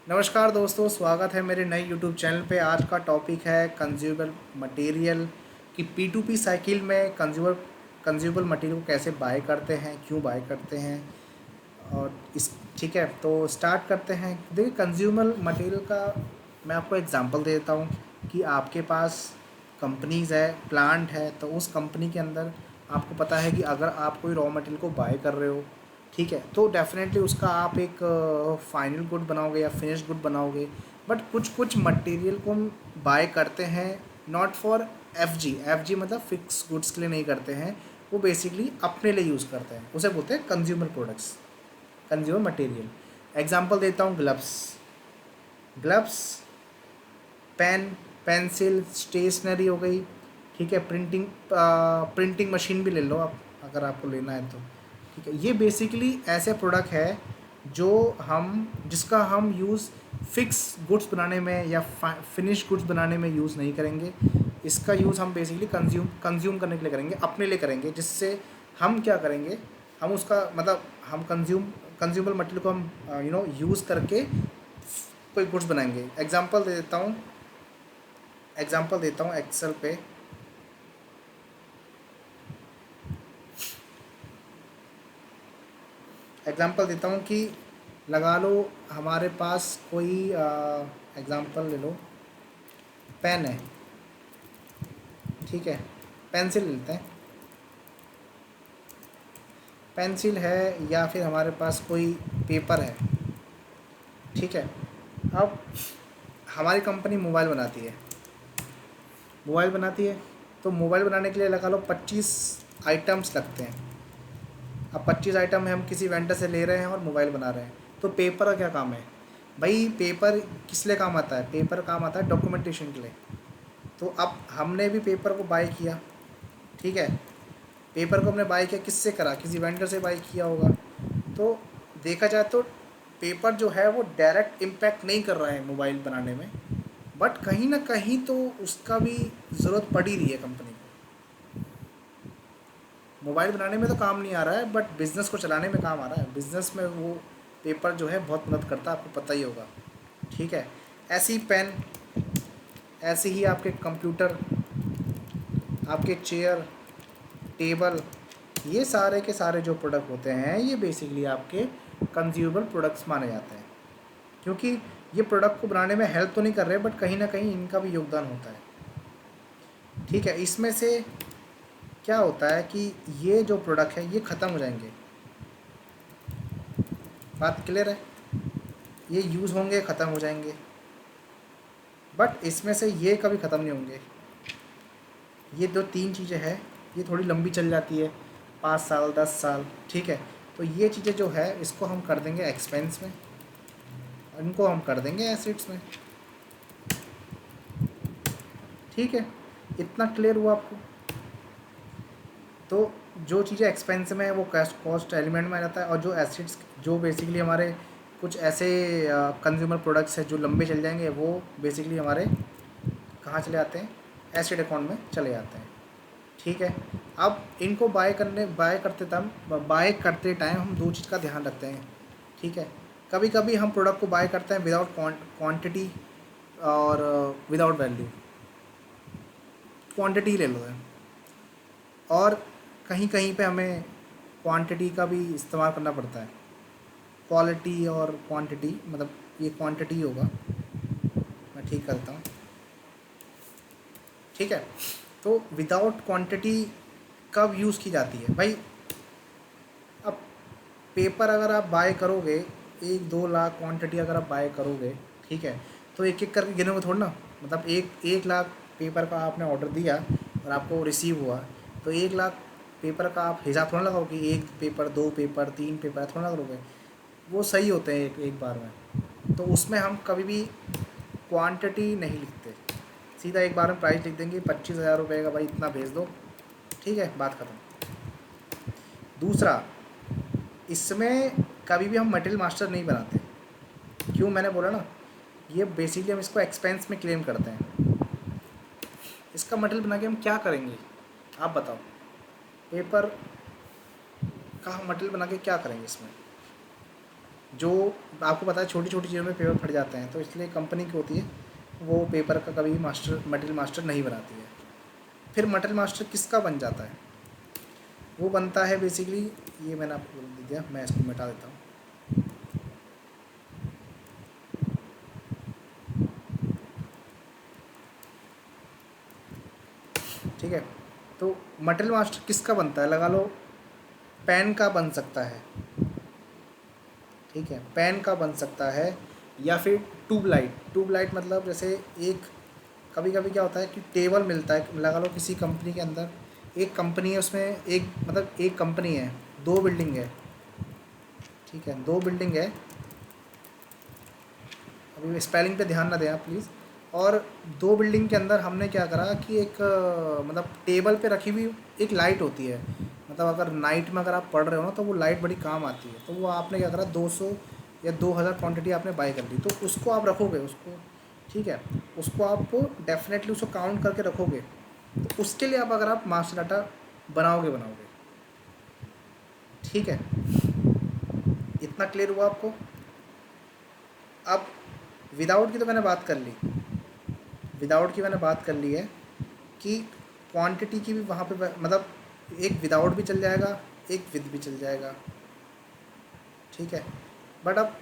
नमस्कार दोस्तों, स्वागत है मेरे नए यूट्यूब चैनल पे। आज का टॉपिक है कंज्यूमर मटेरियल की P2P साइकिल में कंज्यूमर मटेरियल को कैसे बाय करते हैं, क्यों बाय करते हैं। और इस ठीक है, तो स्टार्ट करते हैं। देखिए, कंज्यूमर मटेरियल का मैं आपको एग्जांपल दे देता हूँ कि आपके पास कंपनीज़ है, प्लांट है, तो उस कंपनी के अंदर आपको पता है कि अगर आप कोई रॉ मटेरियल को बाय कर रहे हो, ठीक है, तो डेफिनेटली उसका आप एक फाइनल गुड बनाओगे या फिनिश गुड बनाओगे। बट कुछ कुछ मटेरियल को हम बाय करते हैं नॉट फॉर एफ जी मतलब फिक्स गुड्स के लिए नहीं करते हैं। वो बेसिकली अपने लिए यूज़ करते हैं, उसे बोलते हैं consumer products, consumer material. Example देता हूँ, gloves. Gloves, pen, pencil, stationery हो गई, ठीक है, प्रिंटिंग मशीन भी ले लो आप, अगर आपको लेना है तो। ठीक है, ये बेसिकली ऐसे प्रोडक्ट है जो हम जिसका हम यूज़ फिक्स गुड्स बनाने में या फिनिश गुड्स बनाने में यूज़ नहीं करेंगे। इसका यूज़ हम बेसिकली कंज्यूम करने के लिए करेंगे, अपने लिए करेंगे, जिससे हम क्या करेंगे, हम उसका मतलब हम कंज्यूमर मटेरियल को हम यूज़ करके कोई गुड्स बनाएंगे। एग्जांपल देता हूँ एक्सेल पे। एग्जांपल देता हूँ कि लगा लो हमारे पास कोई एग्जांपल ले लो, पेन है, ठीक है, पेंसिल लेते हैं, पेंसिल है, या फिर हमारे पास कोई पेपर है, ठीक है। अब हमारी कंपनी मोबाइल बनाती है, तो मोबाइल बनाने के लिए लगा लो 25 आइटम्स लगते हैं। अब 25 आइटम है, हम किसी वेंडर से ले रहे हैं और मोबाइल बना रहे हैं। तो पेपर का क्या काम है भाई? पेपर किस लिए काम आता है? पेपर काम आता है डॉक्यूमेंटेशन के लिए। तो अब हमने भी पेपर को बाय किया, ठीक है। पेपर को हमने बाय किया, किससे करा? किसी वेंडर से बाय किया होगा। तो देखा जाए तो पेपर जो है वो डायरेक्ट इम्पैक्ट नहीं कर रहा है मोबाइल बनाने में, बट कहीं ना कहीं तो उसका भी ज़रूरत पड़ ही रही है कंपनी को। मोबाइल बनाने में तो काम नहीं आ रहा है, बट बिज़नेस को चलाने में काम आ रहा है। बिज़नेस में वो पेपर जो है बहुत मदद करता है, आपको पता ही होगा, ठीक है। ऐसे ही पेन, ऐसे ही आपके कंप्यूटर, आपके चेयर, टेबल, ये सारे के सारे जो प्रोडक्ट होते हैं, ये बेसिकली आपके कंज्यूमर प्रोडक्ट्स माने जाते हैं। क्योंकि ये प्रोडक्ट को बनाने में हेल्प तो नहीं कर रहे, बट कहीं ना कहीं इनका भी योगदान होता है, ठीक है। इसमें से क्या होता है कि ये जो प्रोडक्ट है ये ख़त्म हो जाएंगे, बात क्लियर है। ये यूज़ होंगे, ख़त्म हो जाएंगे, बट इसमें से ये कभी ख़त्म नहीं होंगे। ये दो तीन चीज़ें हैं, ये थोड़ी लंबी चल जाती है, 5 साल 10 साल, ठीक है। तो ये चीज़ें जो है इसको हम कर देंगे एक्सपेंस में, इनको हम कर देंगे एसिड्स में, ठीक है। इतना क्लियर हुआ आपको? तो जो चीज़ें एक्सपेंस में है वो कॉस्ट एलिमेंट में आ जाता है, और जो एसिड्स, जो बेसिकली हमारे कुछ ऐसे कंज्यूमर प्रोडक्ट्स हैं जो लंबे चल जाएंगे, वो बेसिकली हमारे कहाँ चले जाते हैं? एसिड अकाउंट में चले जाते हैं, ठीक है। अब इनको बाय करते टाइम हम दो चीज़ का ध्यान रखते हैं, ठीक है। कभी कभी हम प्रोडक्ट को बाय करते हैं विदाउट क्वांटिटी और विदाउट वैल्यू, क्वांटिटी ही ले लो है। और कहीं कहीं पे हमें क्वांटिटी का भी इस्तेमाल करना पड़ता है। क्वालिटी और क्वांटिटी, मतलब ये क्वांटिटी होगा, मैं ठीक करता हूँ, ठीक है। तो विदाउट क्वांटिटी कब यूज़ की जाती है भाई? अब पेपर अगर आप बाय करोगे, 1-2 लाख क्वांटिटी अगर आप बाय करोगे, ठीक है, तो एक एक करके गिनोगे थोड़ा ना। मतलब 1 लाख पेपर का आपने ऑर्डर दिया और आपको रिसीव हुआ, तो 1 लाख पेपर का आप हिसाब थोड़ा लगाओगे कि 1 पेपर, 2 पेपर, 3 पेपर, थोड़ा करोगे। वो सही होते हैं एक बार में। तो उसमें हम कभी भी क्वांटिटी नहीं लिखते, सीधा एक बार में प्राइस लिख देंगे 25,000 रुपये का, भाई इतना भेज दो, ठीक है, बात ख़त्म। दूसरा, इसमें कभी भी हम मटेरियल मास्टर नहीं बनाते। क्यों? मैंने बोला ना, ये बेसिकली हम इसको एक्सपेंस में क्लेम करते हैं। इसका मटेरियल बना के हम क्या करेंगे, आप बताओ? पेपर का हम मटेरियल बना के क्या करेंगे इसमें? जो आपको पता है छोटी छोटी चीज़ों में पेपर फट जाते हैं, तो इसलिए कंपनी की होती है वो पेपर का कभी मटेरियल मास्टर नहीं बनाती है। फिर मटेरियल मास्टर किसका बन जाता है? वो बनता है बेसिकली, ये मैंने आपको बोल दिया, मैं इसको मिटा देता हूँ। ठीक है, तो मटेरियल मास्टर किसका बनता है? लगा लो पेन का बन सकता है, ठीक है, पेन का बन सकता है, या फिर ट्यूबलाइट मतलब जैसे एक, कभी कभी क्या होता है कि टेबल मिलता है, लगा लो किसी कंपनी के अंदर एक कंपनी है, उसमें एक मतलब एक कंपनी है, दो बिल्डिंग है, ठीक है, दो बिल्डिंग है, अभी स्पेलिंग पे ध्यान ना दें आप प्लीज़। और दो बिल्डिंग के अंदर हमने क्या करा कि एक मतलब टेबल पे रखी हुई एक लाइट होती है, मतलब अगर नाइट में अगर आप पढ़ रहे हो ना तो वो लाइट बड़ी काम आती है, तो वो आपने क्या करा 200 या 2000 क्वांटिटी आपने बाय कर ली, तो उसको आप रखोगे उसको, ठीक है, उसको आपको डेफिनेटली उसको काउंट करके रखोगे, तो उसके लिए आप अगर आप मास्टर डाटा बनाओगे, ठीक है, इतना क्लियर हुआ आपको? अब विदाउट की तो मैंने बात कर ली, विदाउट की मैंने बात कर ली है कि क्वांटिटी की भी वहाँ पे मतलब एक विदाउट भी चल जाएगा, एक विद भी चल जाएगा, ठीक है, बट अब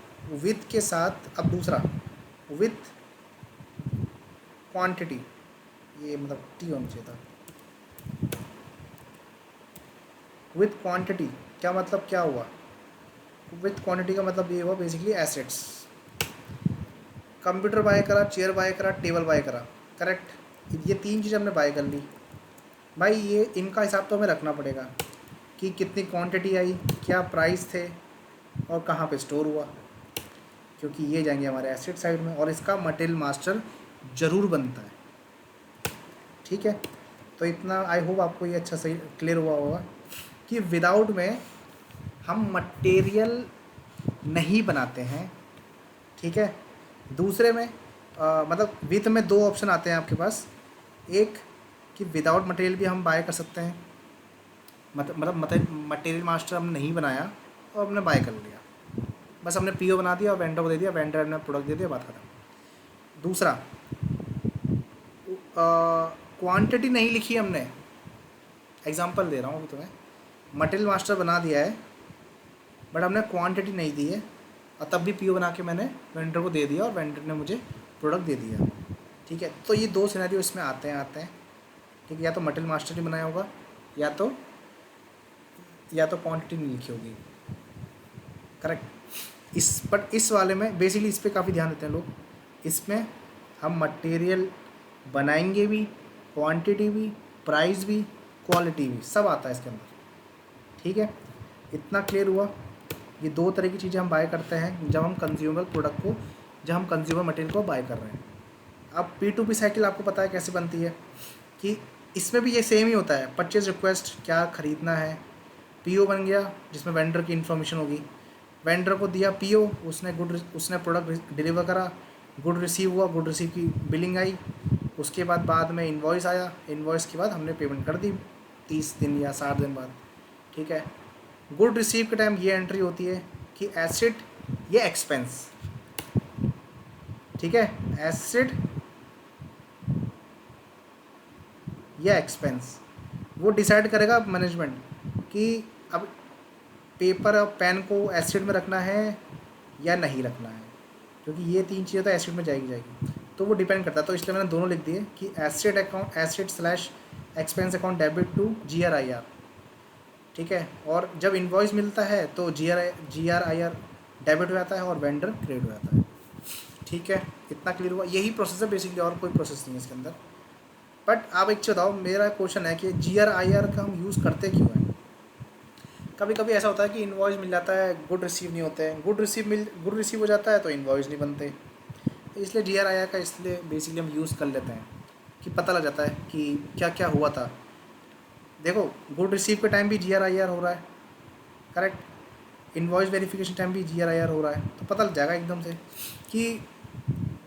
विद के साथ अब दूसरा विथ क्वांटिटी, ये मतलब टी होना चाहिए था, विथ क्वांटिटी क्या मतलब क्या हुआ? विथ क्वांटिटी का मतलब ये हुआ बेसिकली एसेट्स, कंप्यूटर बाय करा, चेयर बाय करा, टेबल बाय करा, करेक्ट, ये तीन चीज़ हमने बाय कर ली भाई, ये इनका हिसाब तो हमें रखना पड़ेगा कि कितनी क्वांटिटी आई, क्या प्राइस थे, और कहाँ पे स्टोर हुआ, क्योंकि ये जाएंगे हमारे एसेट साइड में, और इसका मटेरियल मास्टर ज़रूर बनता है, ठीक है। तो इतना आई होप आपको ये अच्छा सही क्लियर हुआ होगा कि विदाउट में हम मटेरियल नहीं बनाते हैं, ठीक है। दूसरे में मतलब विथ में दो ऑप्शन आते हैं आपके पास, एक कि विदाउट मटेरियल भी हम बाय कर सकते हैं, मतलब मटेरियल मास्टर हमने नहीं बनाया और हमने बाय कर लिया, बस हमने पीओ बना दिया और वेंडर को दे दिया, वेंडर ने प्रोडक्ट दे दिया, बात खत्म। दूसरा क्वांटिटी नहीं लिखी हमने, एग्जांपल दे रहा हूँ अभी तुम्हें, मटेरियल मास्टर बना दिया है बट हमने क्वांटिटी नहीं दी है, और तब भी पीओ बना के मैंने वेंडर को दे दिया और वेंडर ने मुझे प्रोडक्ट दे दिया, ठीक है। तो ये दो सिनेरियो इसमें आते हैं, ठीक है, या तो मटेरियल मास्टर नहीं बनाया होगा, या तो क्वांटिटी नहीं लिखी होगी, करेक्ट। इस वाले में बेसिकली इस पर काफ़ी ध्यान देते हैं लोग, इसमें हम मटेरियल बनाएंगे भी, क्वांटिटी भी, प्राइस भी, क्वालिटी भी, सब आता है इसके अंदर, ठीक है। इतना क्लियर हुआ? ये दो तरह की चीज़ें हम बाय करते हैं जब हम कंज्यूमर प्रोडक्ट को, जब हम कंज्यूमर मटेरियल को बाय कर रहे हैं। अब P2P साइकिल आपको पता है कैसे बनती है, कि इसमें भी ये सेम ही होता है, परचेज रिक्वेस्ट क्या ख़रीदना है, पीओ बन गया जिसमें वेंडर की इन्फॉर्मेशन होगी, वेंडर को दिया पीओ, उसने प्रोडक्ट डिलीवर करा, गुड रिसीव हुआ, गुड रिसीव की बिलिंग आई, उसके बाद में इन्वॉइस आया, इन्वॉइस के बाद हमने पेमेंट कर दी 30 दिन या 60 दिन बाद, ठीक है। गुड रिसीव के टाइम ये एंट्री होती है कि एसेट या एक्सपेंस, ठीक है, एसेट या एक्सपेंस, वो डिसाइड करेगा मैनेजमेंट कि अब पेपर और पेन को एसेट में रखना है या नहीं रखना है, क्योंकि ये तीन चीज़ें तो एसेट में जाएगी, तो वो डिपेंड करता है। तो इसलिए मैंने दोनों लिख दिए कि asset account, asset slash expense account debit to GRIR, ठीक है। और जब इन्वॉइस मिलता है तो GRIR डेबिट हो जाता है और वेंडर क्रेडिट हो जाता है, ठीक है। इतना क्लियर हुआ? यही प्रोसेस है बेसिकली, और कोई प्रोसेस नहीं है इसके अंदर। बट आप एक बताओ, मेरा क्वेश्चन है कि GRIR का हम यूज़ करते क्यों हैं? कभी कभी ऐसा होता है कि इन्वॉइस मिल जाता है, गुड रिसीव नहीं होते हैं, गुड रिसीव हो जाता है तो इन्वॉइस नहीं बनते, तो इसलिए GRIR का इसलिए बेसिकली हम यूज़ कर लेते हैं कि पता लग जाता है कि क्या क्या हुआ था। देखो गुड रिसीव के टाइम भी GRIR हो रहा है, करेक्ट, इन्वॉइस वेरिफिकेशन टाइम भी GRIR हो रहा है, तो पता लग जाएगा एकदम से कि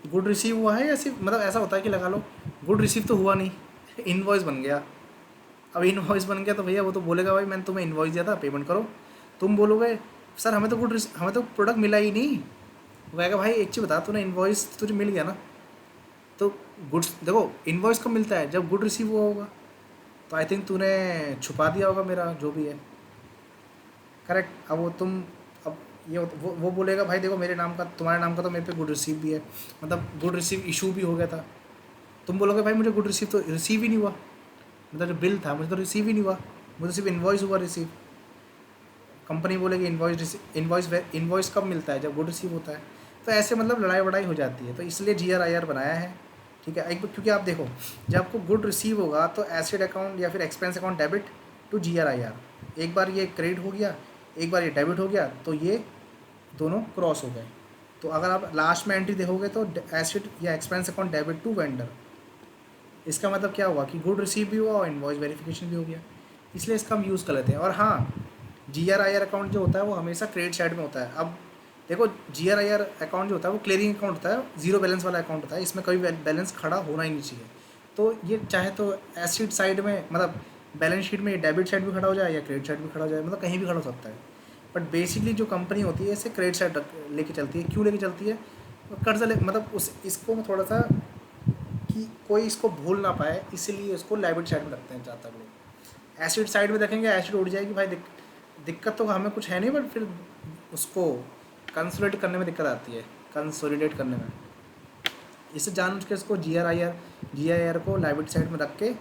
गुड रिसीव हुआ है, या सिर्फ मतलब ऐसा होता है कि लगा लो गुड रिसीव तो हुआ नहीं, इन्वॉइस बन गया। अब इन्वॉइस बन गया तो भैया वो तो बोलेगा भाई मैंने तुम्हें इन्वॉइस दिया था, पेमेंट करो, तुम बोलोगे सर हमें तो प्रोडक्ट मिला ही नहीं। वो कहेगा भाई एक चीज़ बता, तूने इन्वॉइस तुझे मिल गया ना, तो गुड्स देखो इन्वॉइस कब मिलता है, जब गुड रिसीव हुआ होगा। तो आई थिंक तूने छुपा दिया होगा मेरा जो भी है। करेक्ट। अब वो तुम अब ये वो बोलेगा भाई देखो मेरे नाम का तुम्हारे नाम का तो मेरे पे गुड रिसीव भी है, मतलब गुड रिसीव इशू भी हो गया था। तुम बोलोगे भाई मुझे गुड रिसीव तो रिसीव ही नहीं हुआ, मतलब जो बिल था मुझे तो रिसीव ही नहीं हुआ, मुझे सिर्फ इन्वॉइस हुआ रिसीव। कंपनी बोलेगी इन्वॉइस कब मिलता है, जब गुड रिसीव होता है। तो ऐसे मतलब लड़ाई वड़ाई हो जाती है, तो इसलिए GRIR बनाया है। ठीक है, एक क्योंकि आप देखो जब आपको गुड रिसीव होगा तो एसेट अकाउंट या फिर expense account debit to GRIR, एक बार ये क्रेडिट हो गया, एक बार ये डेबिट हो गया, तो ये दोनों क्रॉस हो गए। तो अगर आप लास्ट में एंट्री देखोगे तो एसेट या expense account debit to vendor, इसका मतलब क्या हुआ कि गुड रिसीव भी हुआ और इन्वॉइस वेरिफिकेशन भी हो गया, इसलिए इसका हम यूज़ कर लेते हैं। और हाँ, GRIR अकाउंट जो होता है वो हमेशा क्रेडिट साइड में होता है। अब देखो GRIR अकाउंट जो होता है वो क्लियरिंग अकाउंट होता है, जीरो बैलेंस वाला अकाउंट होता है, इसमें कभी बैलेंस खड़ा होना ही नहीं चाहिए। तो ये चाहे तो एसेट साइड में मतलब बैलेंस शीट में डेबिट साइड भी खड़ा हो जाए या क्रेडिट साइड भी खड़ा हो जाए, मतलब कहीं भी खड़ा हो सकता है। बट बेसिकली जो कंपनी होती है इसे क्रेडिट साइड लेके चलती है। क्यों लेके चलती है, कर्जा ले मतलब उस इसको थोड़ा सा कि कोई इसको भूल ना पाए, इसीलिए इसको लायबिलिटी साइड में रखते हैं ज़्यादातर लोग। एसिड साइड में देखेंगे एसिड उड़ जाएगी भाई, दिक्कत तो हमें कुछ है नहीं, बट फिर उसको कंसोलिडेट करने में दिक्कत आती है, कंसोलिडेट करने में। इससे जानबूझ के इसको GRIR को लायबिलिटी साइड में रख के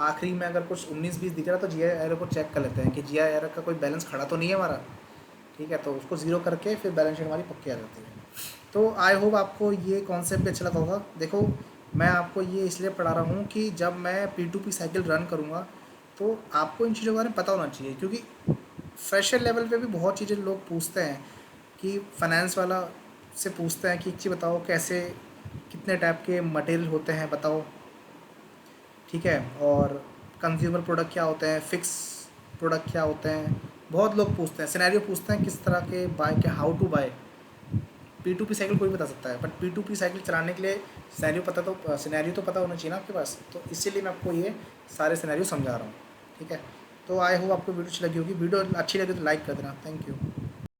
आखिरी में अगर कुछ 19-20 दिख रहा है तो GRIR को चेक कर लेते हैं कि GRIR का कोई बैलेंस खड़ा तो नहीं है हमारा। ठीक है, तो उसको ज़ीरो करके फिर बैलेंस शीट हमारी पक्की आ जाती है। तो आई होप आपको ये कॉन्सेप्ट भी अच्छा लगा होगा। देखो मैं आपको ये इसलिए पढ़ा रहा हूँ कि जब मैं P2P साइकिल रन करूँगा तो आपको इन चीज़ों के बारे में पता होना चाहिए, क्योंकि फ्रेशर लेवल पे भी बहुत चीज़ें लोग पूछते हैं कि फाइनेंस वाला से पूछते हैं कि एक चीज़ बताओ कैसे कितने टाइप के मटेरियल होते हैं बताओ। ठीक है, और कंज्यूमर प्रोडक्ट क्या होते हैं, फिक्स प्रोडक्ट क्या होते हैं, बहुत लोग पूछते हैं। सिनेरियो पूछते हैं किस तरह के बाय के how to bye. P2P cycle कोई बता सकता है, बट P2P साइकिल चलाने के लिए सिनेरियो तो पता होना चाहिए ना आपके पास। तो इसीलिए मैं आपको ये सारे सिनेरियो समझा रहा हूँ। ठीक है, तो आई होप आपको वीडियो अच्छी लगी होगी। वीडियो अच्छी लगी तो लाइक कर देना। Thank you.